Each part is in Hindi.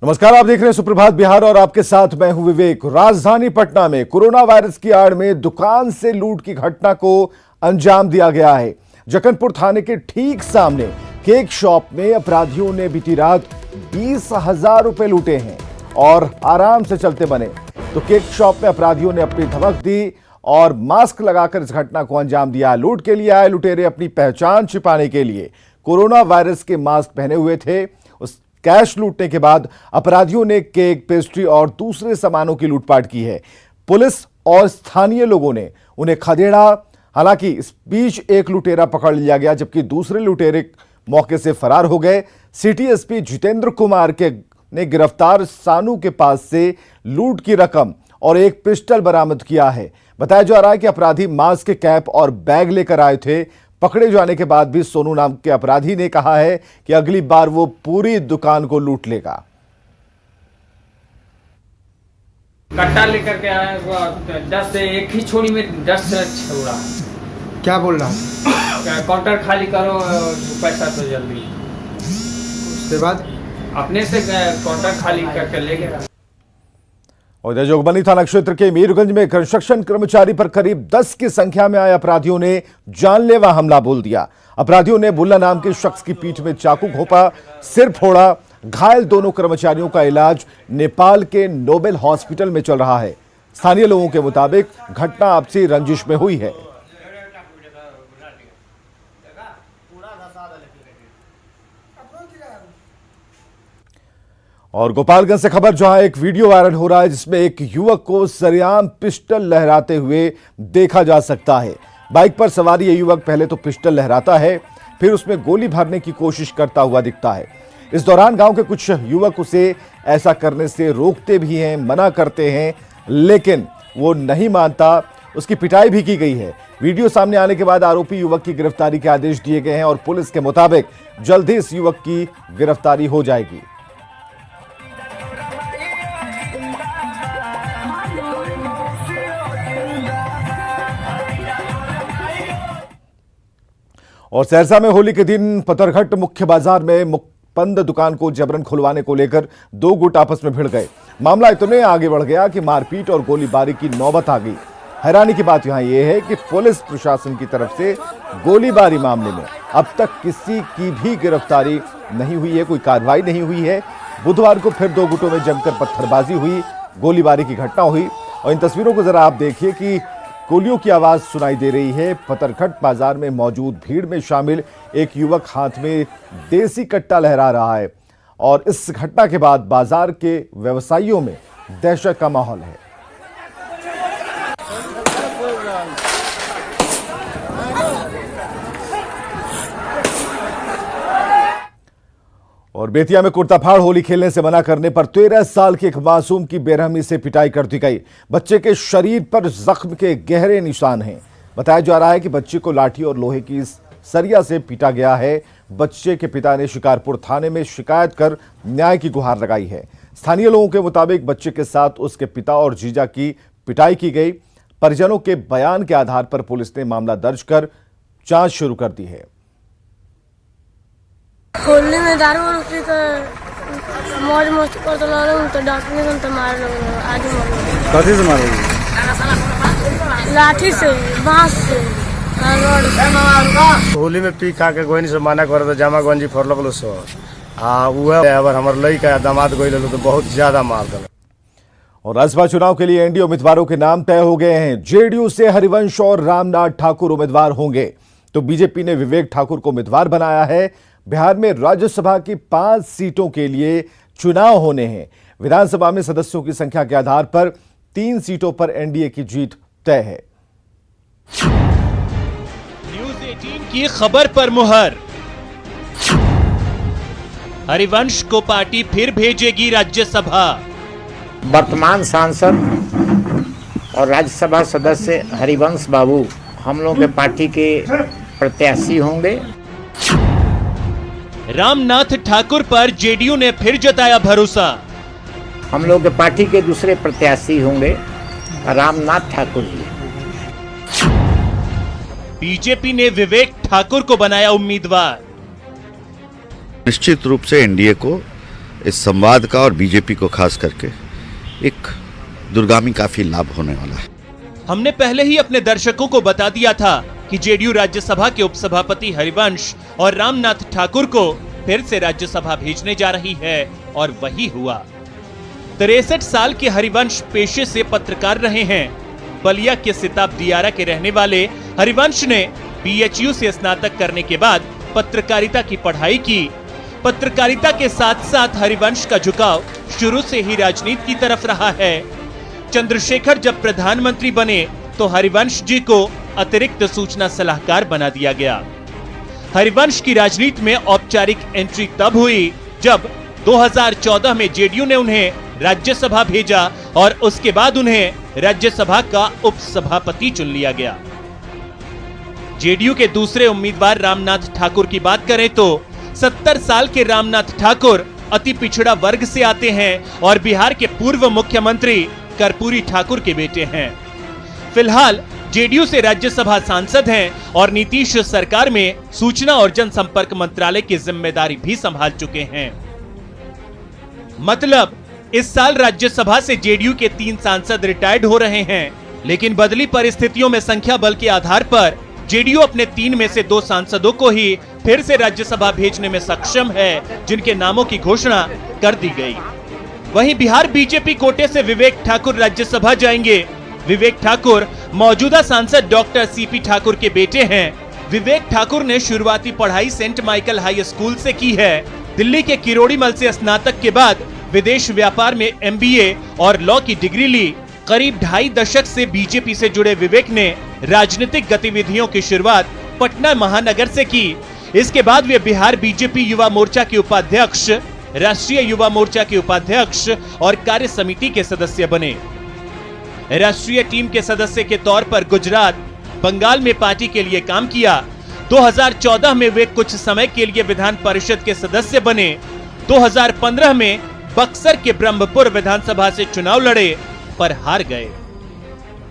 नमस्कार, आप देख रहे हैं सुप्रभात बिहार और आपके साथ मैं हूं विवेक। राजधानी पटना में कोरोना वायरस की आड़ में दुकान से लूट की घटना को अंजाम दिया गया है। जक्कनपुर थाने के ठीक सामने केक शॉप में अपराधियों ने बीती रात 20,000 रुपए लूटे हैं और आराम से चलते बने। तो केक शॉप में अपराधियों ने अपनी धमक दी और मास्क लगाकर इस घटना को अंजाम दिया। लूट के लिए आए लुटेरे अपनी पहचान छिपाने के लिए कोरोना वायरस के मास्क पहने हुए थे। उस कैश लूटने के बाद अपराधियों ने केक, पेस्ट्री और दूसरे सामानों की लूटपाट की है। पुलिस और स्थानीय लोगों ने उन्हें खदेड़ा। हालांकि इस बीच एक लुटेरा पकड़ लिया गया, जबकि दूसरे लुटेरे मौके से फरार हो गए। सिटी एसपी जितेंद्र कुमार ने गिरफ्तार सानू के पास से लूट की रकम और एक पिस्टल बरामद किया है। बताया जा रहा है कि अपराधी मास्क, कैप और बैग लेकर आए थे। पकड़े जाने के बाद भी सोनू नाम के अपराधी ने कहा है कि अगली बार वो पूरी दुकान को लूट लेगा। कट्टा लेकर के आया, 10 एक ही छोड़ी में 10 छोड़ा। क्या बोल रहा है? काउंटर खाली करो, पैसा तो जल्दी। उसके बाद अपने से काउंटर खाली करके ले गया। और जोगबनी थाना क्षेत्र के मीरगंज में कंस्ट्रक्शन कर्मचारी पर करीब 10 की संख्या में आए अपराधियों ने जानलेवा हमला बोल दिया। अपराधियों ने बुल्ला नाम के शख्स की पीठ में चाकू घोंपा, सिर फोड़ा। घायल दोनों कर्मचारियों का इलाज नेपाल के नोबेल हॉस्पिटल में चल रहा है। स्थानीय लोगों के मुताबिक घटना आपसी रंजिश में हुई है। और गोपालगंज से खबर, जहां एक वीडियो वायरल हो रहा है जिसमें एक युवक को सरेआम पिस्टल लहराते हुए देखा जा सकता है। बाइक पर सवार ये युवक पहले तो पिस्टल लहराता है, फिर उसमें गोली भरने की कोशिश करता हुआ दिखता है। इस दौरान गांव के कुछ युवक उसे ऐसा करने से रोकते भी हैं, मना करते हैं, लेकिन वो नहीं मानता। उसकी पिटाई भी की गई है। वीडियो सामने आने के बाद आरोपी युवक की गिरफ्तारी के आदेश दिए गए हैं और पुलिस के मुताबिक जल्द ही इस युवक की गिरफ्तारी हो जाएगी। और सहरसा में होली के दिन पतरघट मुख्य बाजार में बंद दुकान को जबरन खुलवाने को लेकर दो गुट आपस में भिड़ गए। मामला इतने आगे बढ़ गया कि मारपीट और गोलीबारी की नौबत आ गई। हैरानी की बात यहां यह है कि पुलिस प्रशासन की तरफ से गोलीबारी मामले में अब तक किसी की भी गिरफ्तारी नहीं हुई है, कोई कार्रवाई नहीं हुई है। बुधवार को फिर दो गुटों में जमकर पत्थरबाजी हुई, गोलीबारी की घटना हुई। और इन तस्वीरों को जरा आप देखिए कि गोलियों की आवाज सुनाई दे रही है। पतरघट बाजार में मौजूद भीड़ में शामिल एक युवक हाथ में देसी कट्टा लहरा रहा है और इस घटना के बाद बाजार के व्यवसायियों में दहशत का माहौल है। और बेतिया में कुर्ताफाड़ होली खेलने से मना करने पर 13 साल के एक मासूम की बेरहमी से पिटाई कर दी गई। बच्चे के शरीर पर जख्म के गहरे निशान हैं। बताया जा रहा है कि बच्चे को लाठी और लोहे की सरिया से पीटा गया है। बच्चे के पिता ने शिकारपुर थाने में शिकायत कर न्याय की गुहार लगाई है। स्थानीय लोगों के मुताबिक बच्चे के साथ उसके पिता और जीजा की पिटाई की गई। परिजनों के बयान के आधार पर पुलिस ने मामला दर्ज कर जांच शुरू कर दी है। होली में दारू पी कर मौज मस्ती करते रहूं तो डॉक्टर ने तो मार लो। आज कथी से मारे? लाठी से, बांस से, होली में पी खा के गोइनी से माना कर तो जामा गंजी फोड़ल सो उहे अबर हमर लइका दामाद गइल तो बहुत ज्यादा मार दल। और राज्यसभा चुनाव के लिए एनडीए उम्मीदवारों के नाम तय हो गए हैं। जेडीयू से हरिवंश और रामनाथ ठाकुर उम्मीदवार होंगे, तो बीजेपी ने विवेक ठाकुर को उम्मीदवार बनाया है। बिहार में राज्यसभा की 5 सीटों के लिए चुनाव होने हैं। विधानसभा में सदस्यों की संख्या के आधार पर 3 सीटों पर एनडीए की जीत तय है। न्यूज़ 18 की खबर पर मुहर। हरिवंश को पार्टी फिर भेजेगी राज्यसभा। वर्तमान सांसद और राज्यसभा सदस्य हरिवंश बाबू हम लोग के पार्टी के प्रत्याशी होंगे। रामनाथ ठाकुर पर जेडीयू ने फिर जताया भरोसा। हम लोग के पार्टी के दूसरे प्रत्याशी होंगे रामनाथ ठाकुर जी। बीजेपी ने विवेक ठाकुर को बनाया उम्मीदवार। निश्चित रूप से एनडीए को इस संवाद का और बीजेपी को खास करके एक दूरगामी काफी लाभ होने वाला है। हमने पहले ही अपने दर्शकों को बता दिया था कि जेडीयू राज्यसभा के उपसभापति हरिवंश और रामनाथ ठाकुर को फिर से राज्यसभा भेजने जा रही है, और वही हुआ। 63 साल के हरिवंश पेशे से पत्रकार रहे हैं। बलिया के सिताब दियारा के रहने वाले हरिवंश ने बीएचयू से स्नातक करने के बाद पत्रकारिता की पढ़ाई की। पत्रकारिता के साथ साथ हरिवंश का झुकाव शुरू से ही राजनीति की तरफ रहा है। चंद्रशेखर जब प्रधानमंत्री बने तो हरिवंश जी को अतिरिक्त सूचना सलाहकार बना दिया गया। हरिवंश की राजनीति में औपचारिक एंट्री तब हुई जब 2014 में जेडीयू ने उन्हें राज्यसभा भेजा और उसके बाद उन्हें राज्यसभा का उपसभापति चुन लिया गया। जेडीयू के दूसरे उम्मीदवार रामनाथ ठाकुर की बात करें तो 70 साल के रामनाथ ठाकुर अति पिछड़ा वर्ग से आते हैं और बिहार के पूर्व मुख्यमंत्री कर्पूरी ठाकुर के बेटे हैं। फिलहाल जेडीयू से राज्यसभा सांसद हैं और नीतीश सरकार में सूचना और जनसंपर्क मंत्रालय की जिम्मेदारी भी संभाल चुके हैं। मतलब इस साल राज्यसभा से जेडीयू के 3 सांसद रिटायर्ड हो रहे हैं, लेकिन बदली परिस्थितियों में संख्या बल के आधार पर जेडीयू अपने 3 में से 2 सांसदों को ही फिर से राज्यसभा भेजने में सक्षम है, जिनके नामों की घोषणा कर दी गई। वहीं बिहार बीजेपी कोटे से विवेक ठाकुर राज्यसभा जाएंगे। विवेक ठाकुर मौजूदा सांसद डॉक्टर सीपी ठाकुर के बेटे हैं। विवेक ठाकुर ने शुरुआती पढ़ाई सेंट माइकल हाई स्कूल से की है। दिल्ली के किरोड़ीमल से स्नातक के बाद विदेश व्यापार में एमबीए और लॉ की डिग्री ली। करीब 2.5 दशक से बीजेपी से जुड़े विवेक ने राजनीतिक गतिविधियों की शुरुआत पटना महानगर से की। इसके बाद वे बिहार बीजेपी युवा मोर्चा के उपाध्यक्ष, राष्ट्रीय युवा मोर्चा के उपाध्यक्ष और कार्य समिति के सदस्य बने। राष्ट्रीय टीम के सदस्य के तौर पर गुजरात, बंगाल में पार्टी के लिए काम किया। 2014 में वे कुछ समय के लिए विधान परिषद के सदस्य बने। 2015 में बक्सर के ब्रह्मपुर विधानसभा से चुनाव लड़े पर हार गए।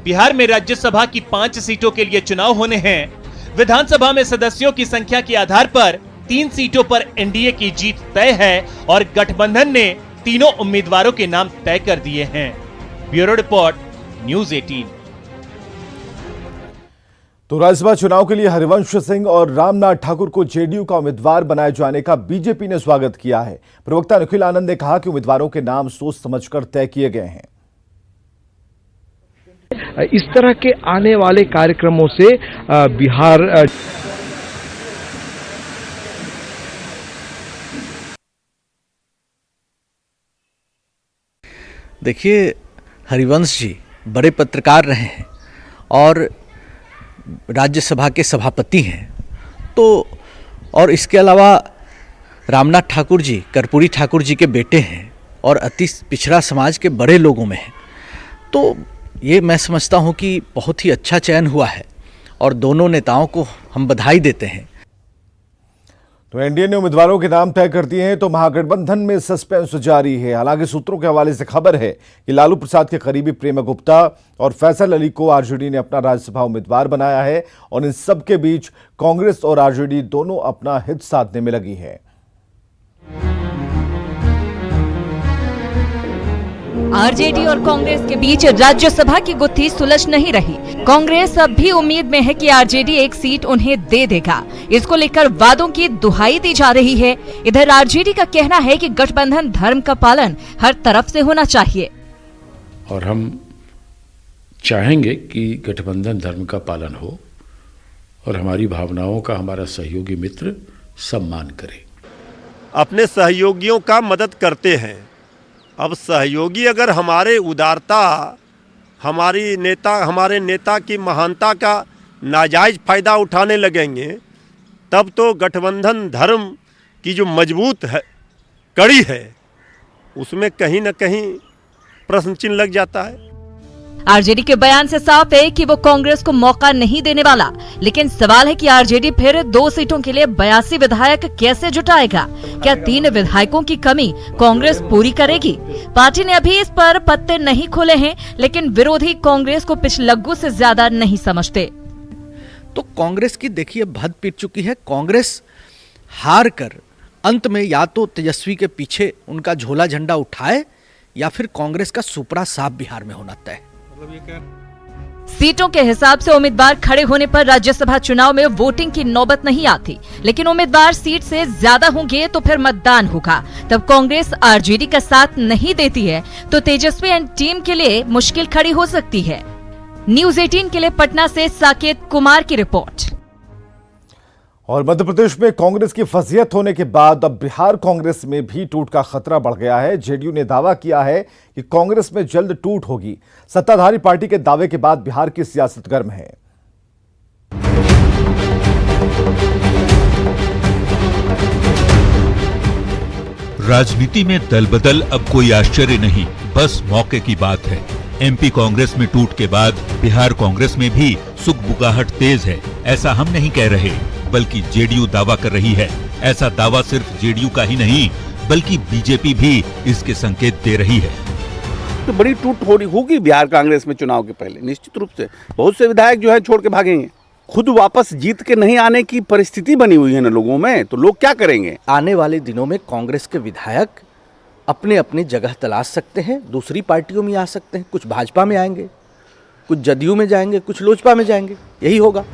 बिहार में राज्यसभा की 5 सीटों के लिए चुनाव होने हैं। विधानसभा में सदस्यों की संख्या के आधार पर 3 सीटों पर एनडीए की जीत तय है और गठबंधन ने तीनों उम्मीदवारों के नाम तय कर दिए हैं। Bureau report, news 18। तो राज्यसभा चुनाव के लिए हरिवंश सिंह और रामनाथ ठाकुर को जेडीयू का उम्मीदवार बनाए जाने का बीजेपी ने स्वागत किया है। प्रवक्ता निखिल आनंद ने कहा कि उम्मीदवारों के नाम सोच समझकर तय किए गए हैं। इस तरह के आने वाले कार्यक्रमों से बिहार देखिए, हरिवंश जी बड़े पत्रकार रहे हैं और राज्यसभा के सभापति हैं, तो और इसके अलावा रामनाथ ठाकुर जी कर्पूरी ठाकुर जी के बेटे हैं और अति पिछड़ा समाज के बड़े लोगों में हैं। तो ये मैं समझता हूँ कि बहुत ही अच्छा चयन हुआ है और दोनों नेताओं को हम बधाई देते हैं। तो एनडीए ने उम्मीदवारों के नाम तय कर दिए हैं, तो महागठबंधन में सस्पेंस जारी है। हालांकि सूत्रों के हवाले से खबर है कि लालू प्रसाद के करीबी प्रेम गुप्ता और फैसल अली को आरजेडी ने अपना राज्यसभा उम्मीदवार बनाया है और इन सब के बीच कांग्रेस और आरजेडी दोनों अपना हित साधने में लगी है। आरजेडी और कांग्रेस के बीच राज्यसभा की गुत्थी सुलझ नहीं रही। कांग्रेस अब भी उम्मीद में है कि आरजेडी एक सीट उन्हें दे देगा। इसको लेकर वादों की दुहाई दी जा रही है। इधर आरजेडी का कहना है कि गठबंधन धर्म का पालन हर तरफ से होना चाहिए और हम चाहेंगे कि गठबंधन धर्म का पालन हो और हमारी भावनाओं का हमारा सहयोगी मित्र सम्मान करे। अपने सहयोगियों का मदद करते हैं। अब सहयोगी अगर हमारे उदारता, हमारे नेता की महानता का नाजायज फायदा उठाने लगेंगे, तब तो गठबंधन धर्म की जो मजबूत है कड़ी है, उसमें कहीं न कहीं प्रश्न चिन्ह लग जाता है। आरजेडी के बयान से साफ है कि वो कांग्रेस को मौका नहीं देने वाला, लेकिन सवाल है कि आरजेडी फिर 2 सीटों के लिए 82 विधायक कैसे जुटाएगा। क्या 3 विधायकों की कमी कांग्रेस पूरी करेगी? पार्टी ने अभी इस पर पत्ते नहीं खोले हैं, लेकिन विरोधी कांग्रेस को पिछलग्गू से ज्यादा नहीं समझते। तो कांग्रेस की देखिए भद पीट चुकी है। कांग्रेस हार कर अंत में या तो तेजस्वी के पीछे उनका झोला झंडा उठाए या फिर कांग्रेस का सुपड़ा साफ बिहार में होना तय। सीटों के हिसाब से उम्मीदवार खड़े होने पर राज्यसभा चुनाव में वोटिंग की नौबत नहीं आती, लेकिन उम्मीदवार सीट से ज्यादा होंगे तो फिर मतदान होगा। तब कांग्रेस आरजेडी का साथ नहीं देती है तो तेजस्वी एंड टीम के लिए मुश्किल खड़ी हो सकती है। न्यूज़ 18 के लिए पटना से साकेत कुमार की रिपोर्ट। और मध्य प्रदेश में कांग्रेस की फजीहत होने के बाद अब बिहार कांग्रेस में भी टूट का खतरा बढ़ गया है। जेडीयू ने दावा किया है कि कांग्रेस में जल्द टूट होगी। सत्ताधारी पार्टी के दावे के बाद बिहार की सियासत गर्म है। राजनीति में दल बदल अब कोई आश्चर्य नहीं, बस मौके की बात है। एमपी कांग्रेस में टूट के बाद बिहार कांग्रेस में भी सुगबुगाहट तेज है, ऐसा हम नहीं कह रहे, बल्कि जेडीयू दावा कर रही है। ऐसा दावा सिर्फ जेडीयू का ही नहीं, बल्कि बीजेपी भी इसके संकेत दे रही है। तो बड़ी टूट होगी बिहार कांग्रेस में चुनाव के पहले, निश्चित रूप से। बहुत से विधायक जो है छोड़ के भागेंगे। खुद वापस जीत के नहीं आने की परिस्थिति बनी हुई है ना लोगों में, तो लोग क्या करेंगे? आने वाले दिनों में कांग्रेस के विधायक अपने अपनी जगह तलाश सकते हैं, दूसरी पार्टियों में आ सकते हैं। कुछ भाजपा में आएंगे, कुछ जदयू में जाएंगे, कुछ लोजपा में जाएंगे, यही होगा।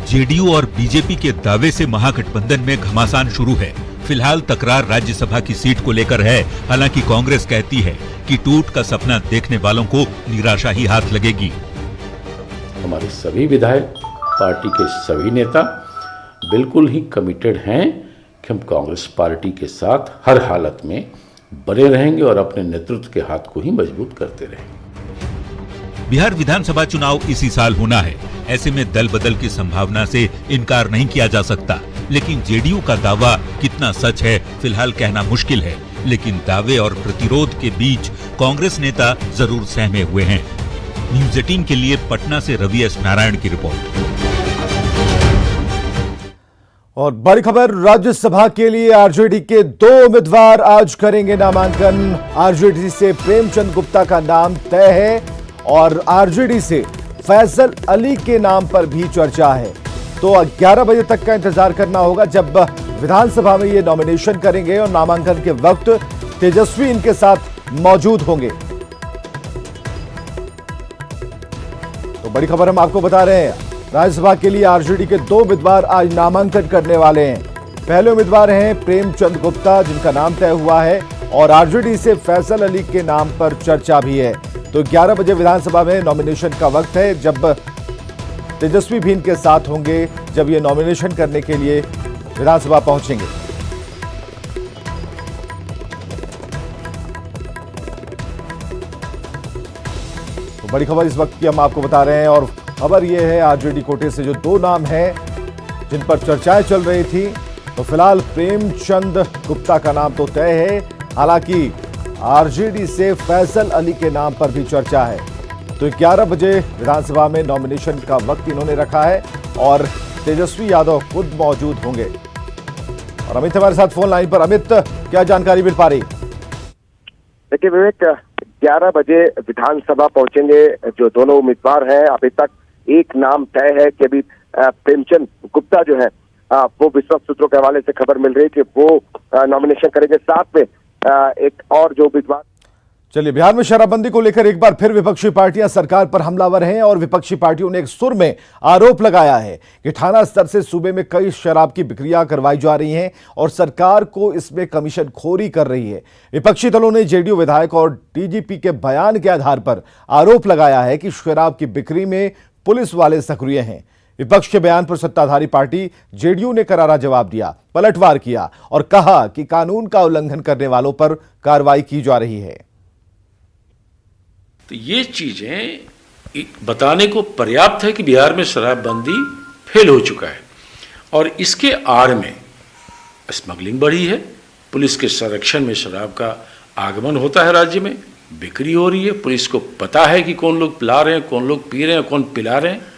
जेडीयू और बीजेपी के दावे से महागठबंधन में घमासान शुरू है। फिलहाल तकरार राज्यसभा की सीट को लेकर है। हालांकि कांग्रेस कहती है कि टूट का सपना देखने वालों को निराशा ही हाथ लगेगी। हमारे सभी विधायक, पार्टी के सभी नेता बिल्कुल ही कमिटेड हैं कि हम कांग्रेस पार्टी के साथ हर हालत में बने रहेंगे और अपने नेतृत्व के हाथ को ही मजबूत करते रहेंगे। बिहार विधानसभा चुनाव इसी साल होना है। ऐसे में दल बदल की संभावना से इनकार नहीं किया जा सकता, लेकिन जेडीयू का दावा कितना सच है फिलहाल कहना मुश्किल है। लेकिन दावे और प्रतिरोध के बीच कांग्रेस नेता जरूर सहमे हुए हैं। न्यूज़ 18 के लिए पटना से रवि एस नारायण की रिपोर्ट। और बड़ी खबर, राज्यसभा के लिए आरजेडी के 2 उम्मीदवार आज करेंगे नामांकन। आरजेडी से प्रेमचंद गुप्ता का नाम तय है और आरजेडी से फैसल अली के नाम पर भी चर्चा है। तो 11 बजे तक का इंतजार करना होगा जब विधानसभा में ये नॉमिनेशन करेंगे और नामांकन के वक्त तेजस्वी इनके साथ मौजूद होंगे। तो बड़ी खबर हम आपको बता रहे हैं, राज्यसभा के लिए आरजेडी के 2 उम्मीदवार आज नामांकन करने वाले हैं। पहले उम्मीदवार हैं प्रेमचंद गुप्ता, जिनका नाम तय हुआ है, और आरजेडी से फैसल अली के नाम पर चर्चा भी है। तो 11 बजे विधानसभा में नॉमिनेशन का वक्त है, जब तेजस्वी भी इनके साथ होंगे जब ये नॉमिनेशन करने के लिए विधानसभा पहुंचेंगे। तो बड़ी खबर इस वक्त की हम आपको बता रहे हैं, और खबर यह है आरजेडी कोटे से जो 2 नाम हैं जिन पर चर्चाएं चल रही थी, तो फिलहाल प्रेमचंद गुप्ता का नाम तो तय है। हालांकि आरजेडी से फैसल अली के नाम पर भी चर्चा है। तो 11 बजे विधानसभा में नॉमिनेशन का वक्त इन्होंने रखा है और तेजस्वी यादव खुद मौजूद होंगे। और अमित हमारे साथ फोन लाइन पर। अमित, क्या जानकारी मिल पा रही? देखिए विवेक, 11 बजे विधानसभा पहुंचेंगे जो दोनों उम्मीदवार हैं। अभी तक एक नाम तय है कि अभी प्रेमचंद गुप्ता जो है वो विश्वस्त सूत्रों के हवाले से खबर मिल रही है कि वो नॉमिनेशन करेंगे। साथ में एक और जो उम्मीदवार। चलिए, बिहार में शराबबंदी को लेकर एक बार फिर विपक्षी पार्टियां सरकार पर हमलावर हैं और विपक्षी पार्टियों ने एक सुर में आरोप लगाया है कि थाना स्तर से सूबे में कई शराब की बिक्रियां करवाई जा रही हैं और सरकार को इसमें कमीशन खोरी कर रही है। विपक्षी दलों ने जेडीयू विधायक और डीजीपी के बयान के आधार पर आरोप लगाया है कि शराब की बिक्री में पुलिस वाले सक्रिय हैं। विपक्ष के बयान पर सत्ताधारी पार्टी जेडीयू ने करारा जवाब दिया, पलटवार किया और कहा कि कानून का उल्लंघन करने वालों पर कार्रवाई की जा रही है। तो ये चीजें बताने को पर्याप्त है कि बिहार में शराबबंदी फेल हो चुका है और इसके आड़ में स्मगलिंग बढ़ी है। पुलिस के संरक्षण में शराब का आगमन होता है, राज्य में बिक्री हो रही है। पुलिस को पता है कि कौन लोग पिला रहे हैं, कौन लोग पी रहे हैं, कौन पिला रहे हैं।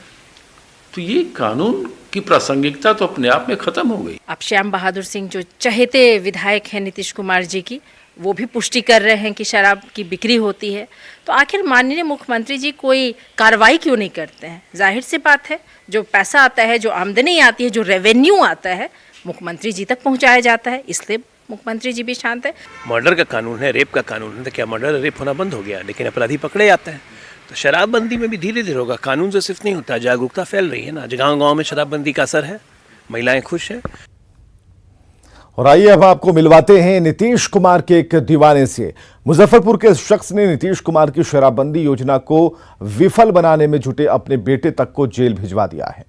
तो ये कानून की प्रासंगिकता तो अपने आप में खत्म हो गई। अब श्याम बहादुर सिंह जो चहेते विधायक हैं नीतीश कुमार जी की, वो भी पुष्टि कर रहे हैं कि शराब की बिक्री होती है। तो आखिर माननीय मुख्यमंत्री जी कोई कार्रवाई क्यों नहीं करते हैं? जाहिर सी बात है, जो पैसा आता है, जो आमदनी आती है, जो रेवेन्यू आता है, मुख्यमंत्री जी तक पहुंचाया जाता है, इसलिए मुख्यमंत्री जी भी शांत है। मर्डर का कानून है, रेप का कानून है, तो क्या मर्डर रेप होना बंद हो गया? लेकिन अपराधी पकड़े जाते हैं। तो शराबबंदी में भी धीरे धीरे होगा, कानून से सिर्फ नहीं होता, जागरूकता फैल रही है ना। आज गाँव-गाँव में शराबबंदी का असर है, महिलाएं खुश हैं। और आइए अब आपको मिलवाते हैं नीतीश कुमार के एक दीवाने से। मुजफ्फरपुर के शख्स ने नीतीश कुमार की शराबबंदी योजना को विफल बनाने में जुटे अपने बेटे तक को जेल भिजवा दिया है।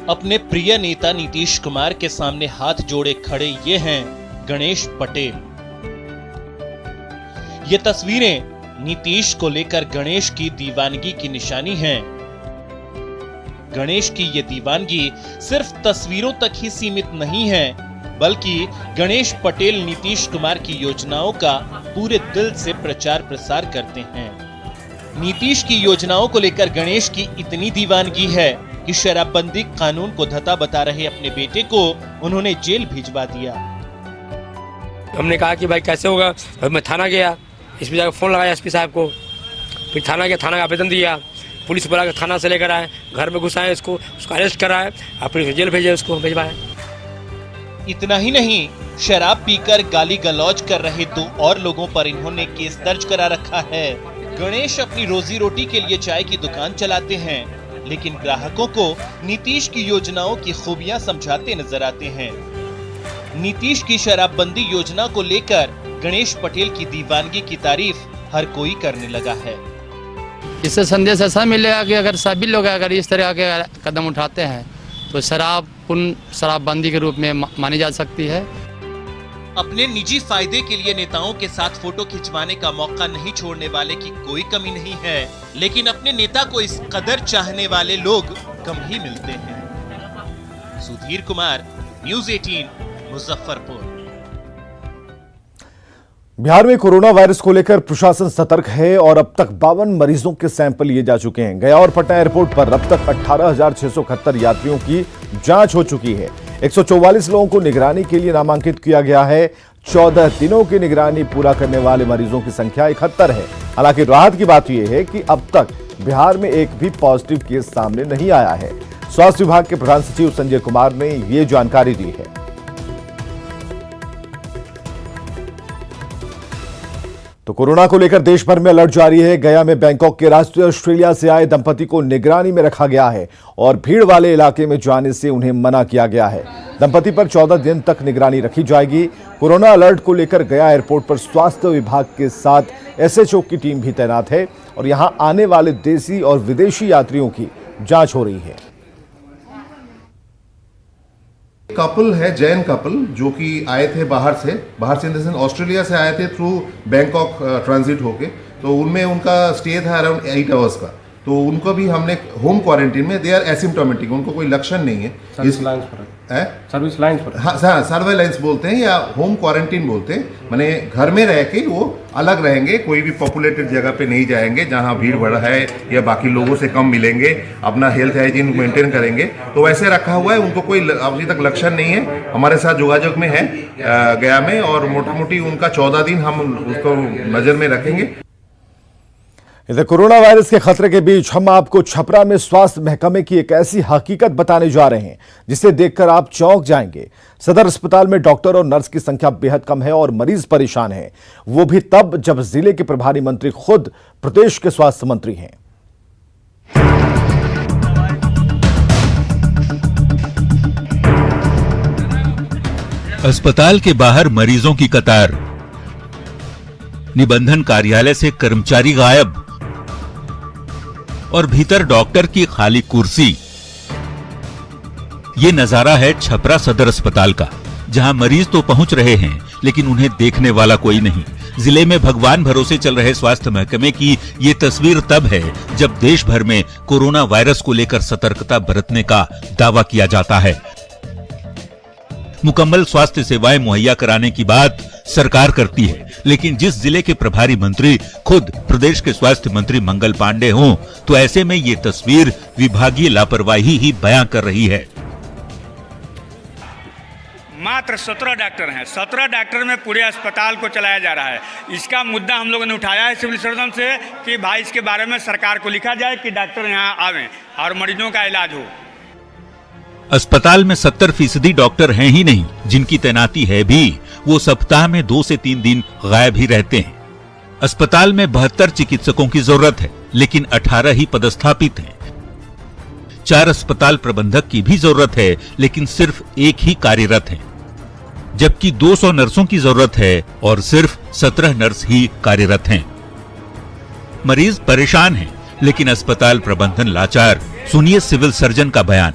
अपने प्रिय नेता नीतीश कुमार के सामने हाथ जोड़े खड़े ये हैं गणेश पटेल। ये तस्वीरें नीतीश को लेकर गणेश की दीवानगी की निशानी हैं। गणेश की ये दीवानगी सिर्फ तस्वीरों तक ही सीमित नहीं है, बल्कि गणेश पटेल नीतीश कुमार की योजनाओं का पूरे दिल से प्रचार प्रसार करते हैं। नीतीश की योजनाओं को लेकर गणेश की इतनी दीवानगी है कि शराबबंदी कानून को धता बता रहे अपने बेटे को उन्होंने जेल भिजवा दिया। हमने कहा कि भाई कैसे होगा, मैं थाना गया, इसमें जाकर फ़ोन लगाया एसपी साहब को, फिर थाना गया, थाना का आवेदन दिया, पुलिस बुला के थाना से लेकर आए, घर में घुसाए, उसको अरेस्ट कराए, पुलिस जेल भेजे, उसको भिजवाए। इतना ही नहीं, शराब पीकर गाली गलौज कर रहे 2 और लोगों पर इन्होंने केस दर्ज करा रखा है। गणेश अपनी रोजी रोटी के लिए चाय की दुकान चलाते हैं, लेकिन ग्राहकों को नीतीश की योजनाओं की खूबियां समझाते नजर आते हैं। नीतीश की शराबबंदी योजना को लेकर गणेश पटेल की दीवानगी की तारीफ हर कोई करने लगा है। इससे संदेश ऐसा मिलेगा कि अगर सभी लोग अगर इस तरह के कदम उठाते हैं तो शराब पूर्ण शराबबंदी के रूप में मानी जा सकती है। अपने निजी फायदे के लिए नेताओं के साथ फोटो खिंचवाने का मौका नहीं छोड़ने वाले की कोई कमी नहीं है, लेकिन अपने नेता को इस कदर चाहने वाले लोग कम ही मिलते हैं। सुधीर कुमार, न्यूज़ 18, मुजफ्फरपुर। बिहार में कोरोना वायरस को लेकर प्रशासन सतर्क है और अब तक 52 मरीजों के सैंपल लिए जा चुके हैं। गया और पटना एयरपोर्ट पर अब तक 18,671 यात्रियों की जांच हो चुकी है। 144 लोगों को निगरानी के लिए नामांकित किया गया है। 14 दिनों की निगरानी पूरा करने वाले मरीजों की संख्या 71 है। हालांकि राहत की बात यह है कि अब तक बिहार में एक भी पॉजिटिव केस सामने नहीं आया है। स्वास्थ्य विभाग के प्रधान सचिव संजय कुमार ने ये जानकारी दी है। तो कोरोना को लेकर देश भर में अलर्ट जारी है। गया में बैंकॉक के राष्ट्रीय ऑस्ट्रेलिया से आए दंपति को निगरानी में रखा गया है और भीड़ वाले इलाके में जाने से उन्हें मना किया गया है। दंपति पर 14 दिन तक निगरानी रखी जाएगी। कोरोना अलर्ट को लेकर गया एयरपोर्ट पर स्वास्थ्य विभाग के साथ एसएचओ की टीम भी तैनात है और यहां आने वाले देसी और विदेशी यात्रियों की जांच हो रही है। कपल है, जैन कपल, जो कि आए थे बाहर से इन द सेंस ऑस्ट्रेलिया से आए थे थ्रू बैंकॉक ट्रांजिट होके। तो उनमें उनका स्टे था अराउंड 8 आवर्स का। तो उनको भी हमने होम क्वारंटीन में, दे आर एसिम्प्टोमेटिक, उनको कोई लक्षण नहीं है। सर्विस लाइन्स बोलते हैं या होम क्वारंटीन बोलते हैं, माने घर में रह के वो अलग रहेंगे, कोई भी पॉपुलेटेड जगह पे नहीं जाएंगे जहां भीड़ बढ़ है या बाकी लोगों से कम मिलेंगे, अपना हेल्थ हाइजीन मेंटेन करेंगे। तो वैसे रखा हुआ है, उनको कोई अभी तक लक्षण नहीं है। हमारे साथ योगायोग में है गया में, और मोटा मोटी उनका 14 दिन हम उसको नजर में रखेंगे। इधर कोरोना वायरस के खतरे के बीच हम आपको छपरा में स्वास्थ्य महकमे की एक ऐसी हकीकत बताने जा रहे हैं जिसे देखकर आप चौंक जाएंगे। सदर अस्पताल में डॉक्टर और नर्स की संख्या बेहद कम है और मरीज परेशान हैं, वो भी तब जब जिले के प्रभारी मंत्री खुद प्रदेश के स्वास्थ्य मंत्री हैं। अस्पताल के बाहर मरीजों की कतार, निबंधन कार्यालय से कर्मचारी गायब और भीतर डॉक्टर की खाली कुर्सी। ये नजारा है छपरा सदर अस्पताल का, जहां मरीज तो पहुंच रहे हैं लेकिन उन्हें देखने वाला कोई नहीं। जिले में भगवान भरोसे चल रहे स्वास्थ्य महकमे की ये तस्वीर तब है जब देश भर में कोरोना वायरस को लेकर सतर्कता बरतने का दावा किया जाता है। मुकम्मल स्वास्थ्य सेवाएं मुहैया कराने की बात सरकार करती है, लेकिन जिस जिले के प्रभारी मंत्री खुद प्रदेश के स्वास्थ्य मंत्री मंगल पांडे हों, तो ऐसे में ये तस्वीर विभागीय लापरवाही ही बयां कर रही है। मात्र 17 डॉक्टर हैं। 17 डॉक्टर में पूरे अस्पताल को चलाया जा रहा है। इसका मुद्दा हम लोगों ने उठाया है सिविल सर्जन से कि भाई इसके बारे में सरकार को लिखा जाए कि डॉक्टर यहाँ आवें और मरीजों का इलाज हो। अस्पताल में 70% डॉक्टर हैं ही नहीं, जिनकी तैनाती है भी वो सप्ताह में 2 से 3 दिन गायब ही रहते हैं। अस्पताल में 72 चिकित्सकों की जरूरत है, लेकिन 18 ही पदस्थापित हैं। 4 अस्पताल प्रबंधक की भी जरूरत है, लेकिन सिर्फ 1 ही कार्यरत है, जबकि 200 नर्सों की जरूरत है और सिर्फ 17 नर्स ही कार्यरत हैं। मरीज परेशान हैं, लेकिन अस्पताल प्रबंधन लाचार। सुनिए सिविल सर्जन का बयान।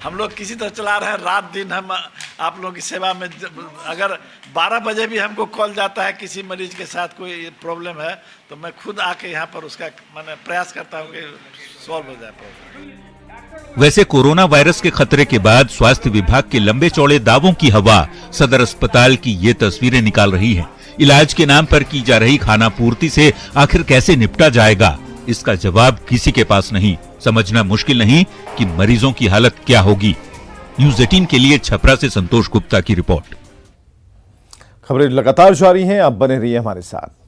हम लोग किसी तरह चला रहे हैं, रात दिन हम आप लोगों की सेवा में। अगर 12 बजे भी हमको कॉल जाता है किसी मरीज के साथ कोई प्रॉब्लम है, तो मैं खुद आके यहाँ पर उसका मैंने प्रयास करता हूँ कि सॉल्व हो जाए प्रॉब्लम। वैसे कोरोना वायरस के खतरे के बाद स्वास्थ्य विभाग के लंबे चौड़े दावों की हवा सदर अस्पताल की ये तस्वीरें निकाल रही है। इलाज के नाम पर की जा रही खानापूर्ति से आखिर कैसे निपटा जाएगा, इसका जवाब किसी के पास नहीं। समझना मुश्किल नहीं कि मरीजों की हालत क्या होगी। न्यूज़ 18 के लिए छपरा से संतोष गुप्ता की रिपोर्ट। खबरें लगातार जारी हैं, आप बने रहिए हमारे साथ।